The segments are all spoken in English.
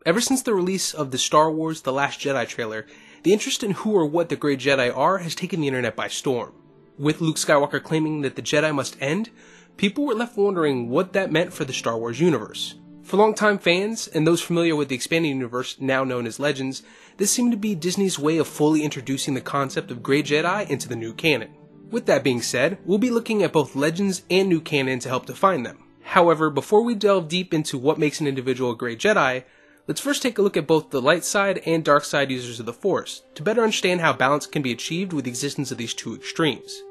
Ever since the release of the Star Wars The Last Jedi trailer, the interest in who or what the Grey Jedi are has taken the internet by storm. With Luke Skywalker claiming that the Jedi must end, people were left wondering what that meant for the Star Wars universe. For longtime fans, and those familiar with the expanding universe now known as Legends, this seemed to be Disney's way of fully introducing the concept of Grey Jedi into the new canon. With that being said, we'll be looking at both Legends and new canon to help define them. However, before we delve deep into what makes an individual a Grey Jedi, let's first take a look at both the light side and dark side users of the Force, to better understand how balance can be achieved with the existence of these two extremes.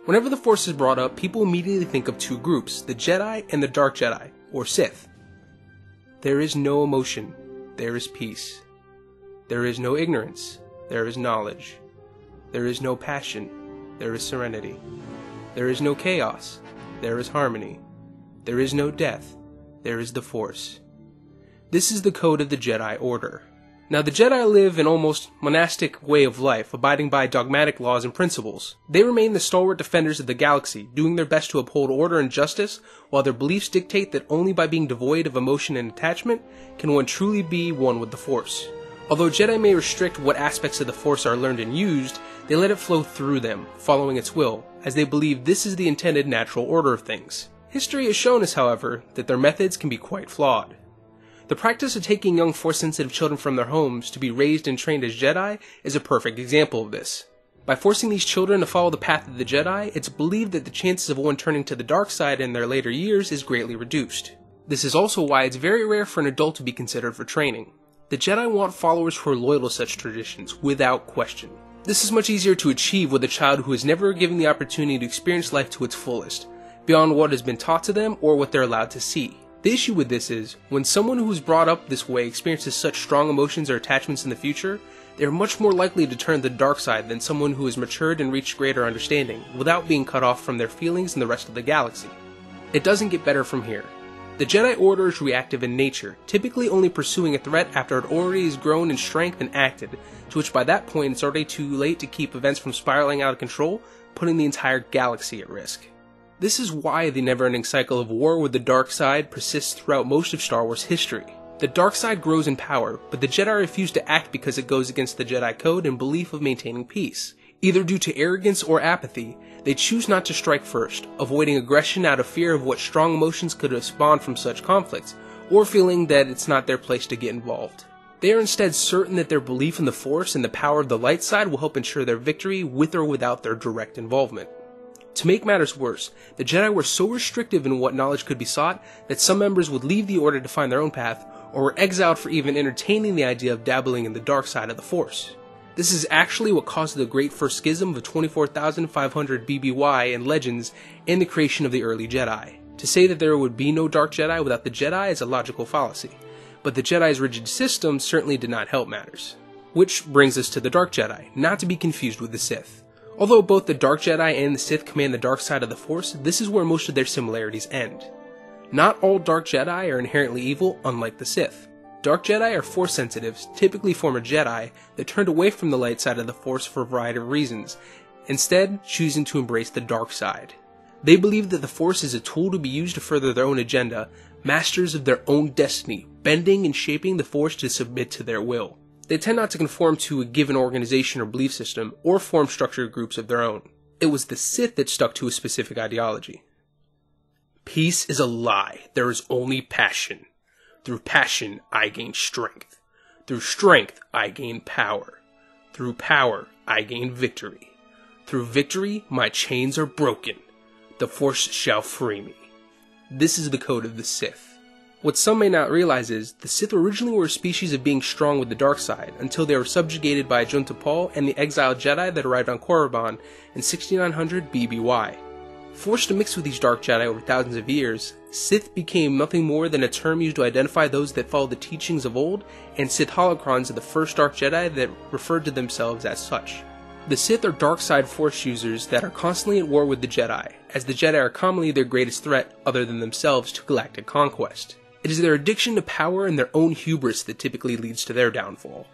Whenever the Force is brought up, people immediately think of two groups, the Jedi and the Dark Jedi, or Sith. There is no emotion, there is peace. There is no ignorance, there is knowledge. There is no passion, there is serenity. There is no chaos, there is harmony. There is no death, there is the Force. This is the code of the Jedi Order. Now, the Jedi live an almost monastic way of life, abiding by dogmatic laws and principles. They remain the stalwart defenders of the galaxy, doing their best to uphold order and justice, while their beliefs dictate that only by being devoid of emotion and attachment can one truly be one with the Force. Although Jedi may restrict what aspects of the Force are learned and used, they let it flow through them, following its will, as they believe this is the intended natural order of things. History has shown us, however, that their methods can be quite flawed. The practice of taking young Force-sensitive children from their homes to be raised and trained as Jedi is a perfect example of this. By forcing these children to follow the path of the Jedi, it's believed that the chances of one turning to the dark side in their later years is greatly reduced. This is also why it's very rare for an adult to be considered for training. The Jedi want followers who are loyal to such traditions, without question. This is much easier to achieve with a child who is never given the opportunity to experience life to its fullest, beyond what has been taught to them or what they're allowed to see. The issue with this is, when someone who is brought up this way experiences such strong emotions or attachments in the future, they are much more likely to turn to the dark side than someone who has matured and reached greater understanding, without being cut off from their feelings and the rest of the galaxy. It doesn't get better from here. The Jedi Order is reactive in nature, typically only pursuing a threat after it already has grown in strength and acted, to which by that point it's already too late to keep events from spiraling out of control, putting the entire galaxy at risk. This is why the never-ending cycle of war with the dark side persists throughout most of Star Wars history. The dark side grows in power, but the Jedi refuse to act because it goes against the Jedi Code and belief of maintaining peace. Either due to arrogance or apathy, they choose not to strike first, avoiding aggression out of fear of what strong emotions could have spawned from such conflicts, or feeling that it's not their place to get involved. They are instead certain that their belief in the Force and the power of the light side will help ensure their victory with or without their direct involvement. To make matters worse, the Jedi were so restrictive in what knowledge could be sought that some members would leave the Order to find their own path, or were exiled for even entertaining the idea of dabbling in the dark side of the Force. This is actually what caused the Great First Schism of 24,500 BBY in Legends and the creation of the early Jedi. To say that there would be no Dark Jedi without the Jedi is a logical fallacy, but the Jedi's rigid system certainly did not help matters. Which brings us to the Dark Jedi, not to be confused with the Sith. Although both the Dark Jedi and the Sith command the dark side of the Force, this is where most of their similarities end. Not all Dark Jedi are inherently evil, unlike the Sith. Dark Jedi are Force sensitives, typically former Jedi, that turned away from the light side of the Force for a variety of reasons, instead choosing to embrace the dark side. They believe that the Force is a tool to be used to further their own agenda, masters of their own destiny, bending and shaping the Force to submit to their will. They tend not to conform to a given organization or belief system, or form structured groups of their own. It was the Sith that stuck to a specific ideology. Peace is a lie. There is only passion. Through passion, I gain strength. Through strength, I gain power. Through power, I gain victory. Through victory, my chains are broken. The Force shall free me. This is the code of the Sith. What some may not realize is, the Sith originally were a species of being strong with the dark side, until they were subjugated by Junta Paul and the exiled Jedi that arrived on Korriban in 6900 BBY. Forced to mix with these Dark Jedi over thousands of years, Sith became nothing more than a term used to identify those that followed the teachings of old, and Sith holocrons are the first Dark Jedi that referred to themselves as such. The Sith are dark side Force users that are constantly at war with the Jedi, as the Jedi are commonly their greatest threat, other than themselves, to galactic conquest. It is their addiction to power and their own hubris that typically leads to their downfall.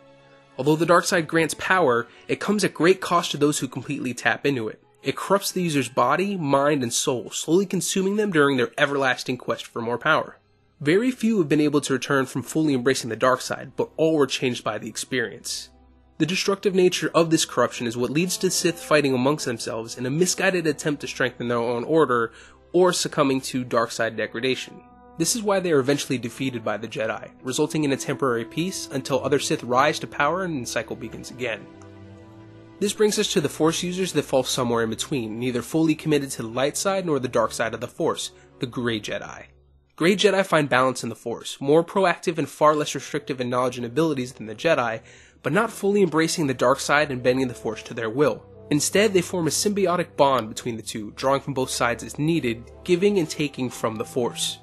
Although the dark side grants power, it comes at great cost to those who completely tap into it. It corrupts the user's body, mind, and soul, slowly consuming them during their everlasting quest for more power. Very few have been able to return from fully embracing the dark side, but all were changed by the experience. The destructive nature of this corruption is what leads to Sith fighting amongst themselves in a misguided attempt to strengthen their own order, or succumbing to dark side degradation. This is why they are eventually defeated by the Jedi, resulting in a temporary peace until other Sith rise to power and the cycle begins again. This brings us to the Force users that fall somewhere in between, neither fully committed to the light side nor the dark side of the Force, the Grey Jedi. Grey Jedi find balance in the Force, more proactive and far less restrictive in knowledge and abilities than the Jedi, but not fully embracing the dark side and bending the Force to their will. Instead, they form a symbiotic bond between the two, drawing from both sides as needed, giving and taking from the Force.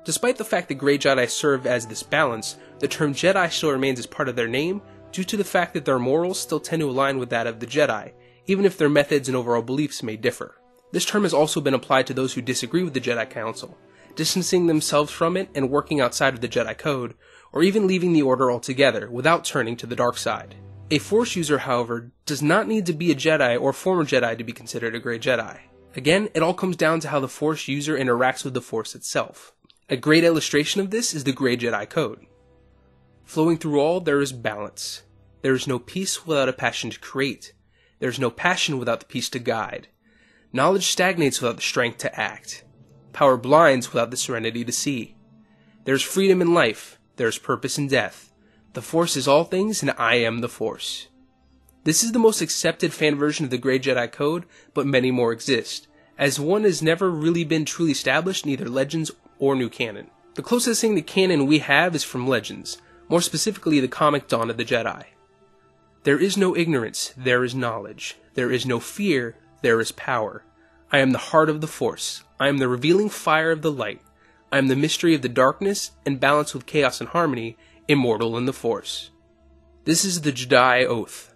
Despite the fact that Grey Jedi serve as this balance, the term Jedi still remains as part of their name, due to the fact that their morals still tend to align with that of the Jedi, even if their methods and overall beliefs may differ. This term has also been applied to those who disagree with the Jedi Council, distancing themselves from it and working outside of the Jedi Code, or even leaving the Order altogether without turning to the dark side. A Force user, however, does not need to be a Jedi or former Jedi to be considered a Grey Jedi. Again, it all comes down to how the Force user interacts with the Force itself. A great illustration of this is the Grey Jedi Code. Flowing through all, there is balance. There is no peace without a passion to create. There is no passion without the peace to guide. Knowledge stagnates without the strength to act. Power blinds without the serenity to see. There is freedom in life. There is purpose in death. The Force is all things, and I am the Force. This is the most accepted fan version of the Grey Jedi Code, but many more exist, as one has never really been truly established in either Legends or New Canon. The closest thing to canon we have is from Legends, more specifically the comic Dawn of the Jedi. There is no ignorance, there is knowledge. There is no fear, there is power. I am the heart of the Force. I am the revealing fire of the light. I am the mystery of the darkness, and balanced with chaos and harmony, immortal in the Force. This is the Jedi Oath.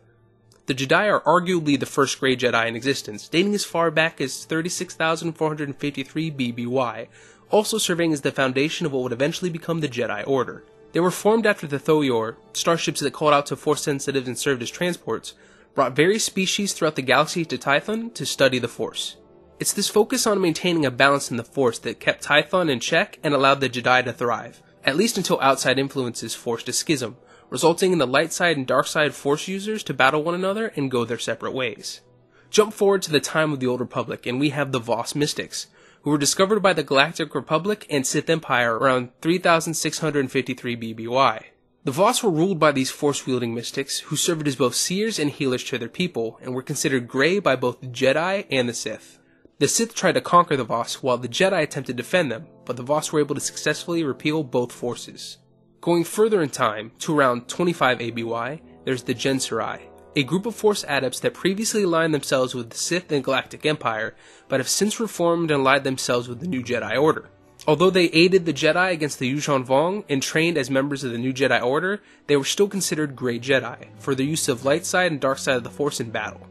The Jedi are arguably the first Grey Jedi in existence, dating as far back as 36,453 BBY, also serving as the foundation of what would eventually become the Jedi Order. They were formed after the Thoyor, starships that called out to Force sensitives and served as transports, brought various species throughout the galaxy to Tython to study the Force. It's this focus on maintaining a balance in the Force that kept Tython in check and allowed the Jedi to thrive, at least until outside influences forced a schism, resulting in the light side and dark side Force users to battle one another and go their separate ways. Jump forward to the time of the Old Republic and we have the Voss Mystics, who were discovered by the Galactic Republic and Sith Empire around 3653 BBY. The Voss were ruled by these Force-wielding mystics, who served as both seers and healers to their people, and were considered grey by both the Jedi and the Sith. The Sith tried to conquer the Voss, while the Jedi attempted to defend them, but the Voss were able to successfully repeal both forces. Going further in time, to around 25 ABY, there's the Jensaarai, a group of Force adepts that previously aligned themselves with the Sith and Galactic Empire, but have since reformed and allied themselves with the New Jedi Order. Although they aided the Jedi against the Yuuzhan Vong and trained as members of the New Jedi Order, they were still considered Grey Jedi, for their use of light side and dark side of the Force in battle.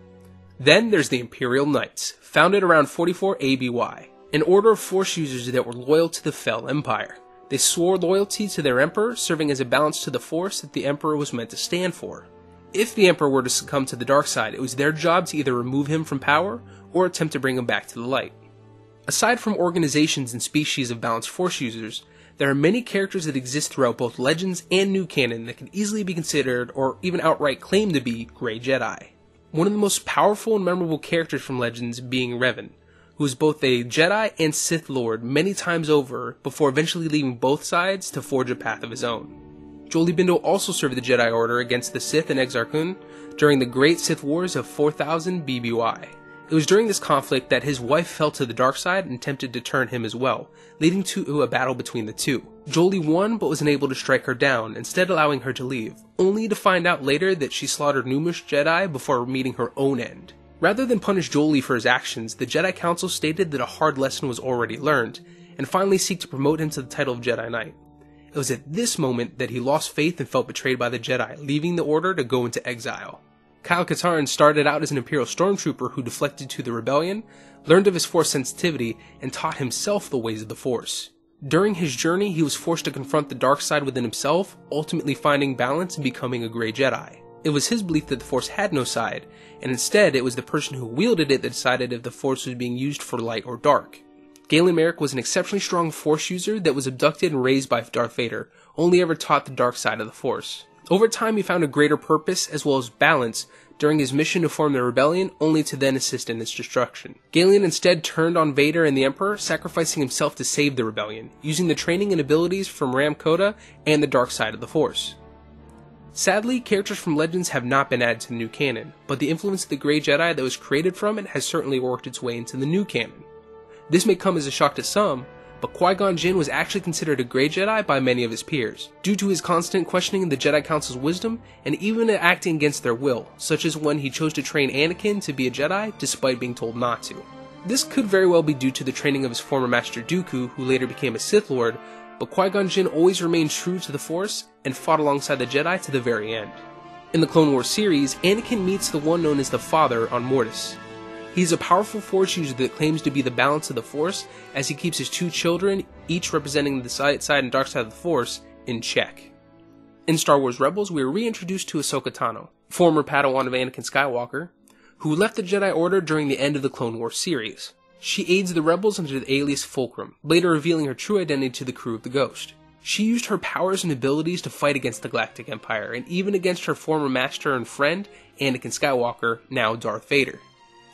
Then there's the Imperial Knights, founded around 44 ABY, an order of Force users that were loyal to the Fel Empire. They swore loyalty to their Emperor, serving as a balance to the Force that the Emperor was meant to stand for. If the Emperor were to succumb to the dark side, it was their job to either remove him from power or attempt to bring him back to the light. Aside from organizations and species of balanced Force users, there are many characters that exist throughout both Legends and New Canon that can easily be considered, or even outright claimed to be, Grey Jedi. One of the most powerful and memorable characters from Legends being Revan, who is both a Jedi and Sith Lord many times over before eventually leaving both sides to forge a path of his own. Jolee Bindo also served the Jedi Order against the Sith and Exar Kun during the Great Sith Wars of 4000 BBY. It was during this conflict that his wife fell to the dark side and attempted to turn him as well, leading to a battle between the two. Jolee won but was unable to strike her down, instead allowing her to leave, only to find out later that she slaughtered numerous Jedi before meeting her own end. Rather than punish Jolee for his actions, the Jedi Council stated that a hard lesson was already learned, and finally seek to promote him to the title of Jedi Knight. It was at this moment that he lost faith and felt betrayed by the Jedi, leaving the Order to go into exile. Katarn started out as an Imperial Stormtrooper who deflected to the rebellion, learned of his Force sensitivity, and taught himself the ways of the Force. During his journey, he was forced to confront the dark side within himself, ultimately finding balance and becoming a Grey Jedi. It was his belief that the Force had no side, and instead it was the person who wielded it that decided if the Force was being used for light or dark. Galen Marek was an exceptionally strong Force user that was abducted and raised by Darth Vader, only ever taught the dark side of the Force. Over time, he found a greater purpose as well as balance during his mission to form the rebellion, only to then assist in its destruction. Galen instead turned on Vader and the Emperor, sacrificing himself to save the rebellion, using the training and abilities from Ram Koda and the dark side of the Force. Sadly, characters from Legends have not been added to the new canon, but the influence of the Grey Jedi that was created from it has certainly worked its way into the new canon. This may come as a shock to some, but Qui Gon Jinn was actually considered a Grey Jedi by many of his peers, due to his constant questioning of the Jedi Council's wisdom and even acting against their will, such as when he chose to train Anakin to be a Jedi despite being told not to. This could very well be due to the training of his former master Dooku, who later became a Sith Lord, but Qui Gon Jinn always remained true to the Force and fought alongside the Jedi to the very end. In the Clone Wars series, Anakin meets the one known as the Father on Mortis. He's a powerful Force user that claims to be the balance of the Force, as he keeps his two children, each representing the light side and dark side of the Force, in check. In Star Wars Rebels, we are reintroduced to Ahsoka Tano, former Padawan of Anakin Skywalker, who left the Jedi Order during the end of the Clone Wars series. She aids the rebels under the alias Fulcrum, later revealing her true identity to the crew of the Ghost. She used her powers and abilities to fight against the Galactic Empire, and even against her former master and friend, Anakin Skywalker, now Darth Vader.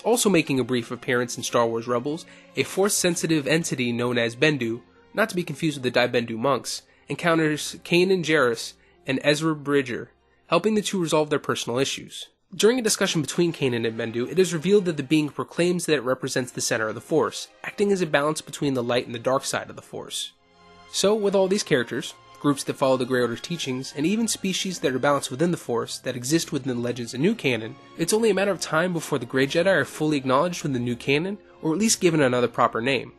Also making a brief appearance in Star Wars Rebels, a Force-sensitive entity known as Bendu, not to be confused with the Dai Bendu monks, encounters Kanan Jarrus and Ezra Bridger, helping the two resolve their personal issues. During a discussion between Kanan and Bendu, it is revealed that the being proclaims that it represents the center of the Force, acting as a balance between the light and the dark side of the Force. So, with all these characters, groups that follow the Grey Order's teachings, and even species that are balanced within the Force that exist within the Legends and New Canon, it's only a matter of time before the Grey Jedi are fully acknowledged within the New Canon, or at least given another proper name.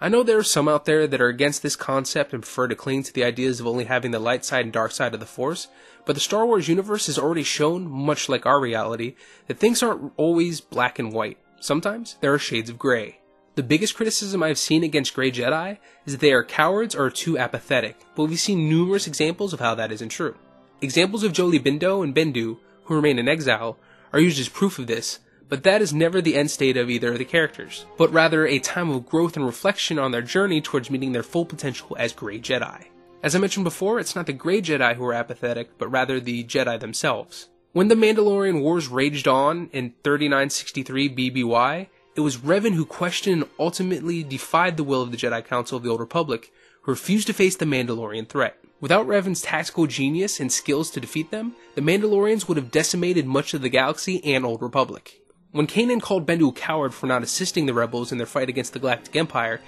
I know there are some out there that are against this concept and prefer to cling to the ideas of only having the light side and dark side of the Force, but the Star Wars universe has already shown, much like our reality, that things aren't always black and white. Sometimes there are shades of grey. The biggest criticism I've seen against Grey Jedi is that they are cowards or too apathetic, but we've seen numerous examples of how that isn't true. Examples of Jolee Bindo and Bendu, who remain in exile, are used as proof of this, but that is never the end state of either of the characters, but rather a time of growth and reflection on their journey towards meeting their full potential as Grey Jedi. As I mentioned before, it's not the Grey Jedi who are apathetic, but rather the Jedi themselves. When the Mandalorian Wars raged on in 3963 BBY, it was Revan who questioned and ultimately defied the will of the Jedi Council of the Old Republic, who refused to face the Mandalorian threat. Without Revan's tactical genius and skills to defeat them, the Mandalorians would have decimated much of the galaxy and Old Republic. When Kanan called Bendu a coward for not assisting the rebels in their fight against the Galactic Empire,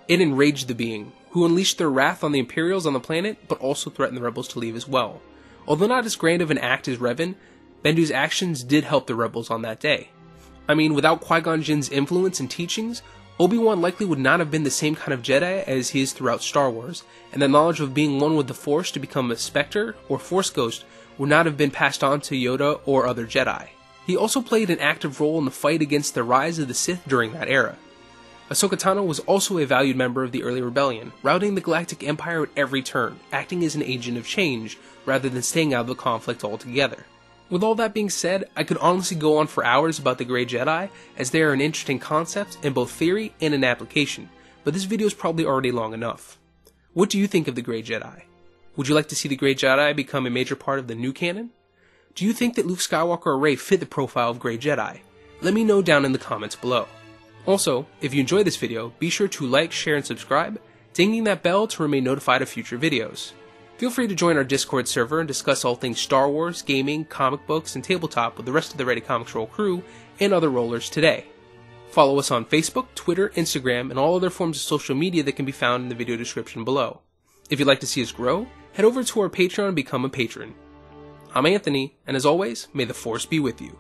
it enraged the being, who unleashed their wrath on the Imperials on the planet, but also threatened the rebels to leave as well. Although not as grand of an act as Revan, Bendu's actions did help the rebels on that day. I mean, without Qui Gon Jinn's influence and teachings, Obi-Wan likely would not have been the same kind of Jedi as he is throughout Star Wars, and the knowledge of being one with the Force to become a Spectre or Force Ghost would not have been passed on to Yoda or other Jedi. He also played an active role in the fight against the rise of the Sith during that era. Ahsoka Tano was also a valued member of the early rebellion, routing the Galactic Empire at every turn, acting as an agent of change, rather than staying out of the conflict altogether. With all that being said, I could honestly go on for hours about the Grey Jedi, as they are an interesting concept in both theory and in application, but this video is probably already long enough. What do you think of the Grey Jedi? Would you like to see the Grey Jedi become a major part of the new canon? Do you think that Luke Skywalker or Rey fit the profile of Grey Jedi? Let me know down in the comments below. Also, if you enjoyed this video, be sure to like, share, and subscribe, dinging that bell to remain notified of future videos. Feel free to join our Discord server and discuss all things Star Wars, gaming, comic books, and tabletop with the rest of the ReadyComicsRoll crew and other rollers today. Follow us on Facebook, Twitter, Instagram, and all other forms of social media that can be found in the video description below. If you'd like to see us grow, head over to our Patreon and become a patron. I'm Anthony, and as always, may the Force be with you.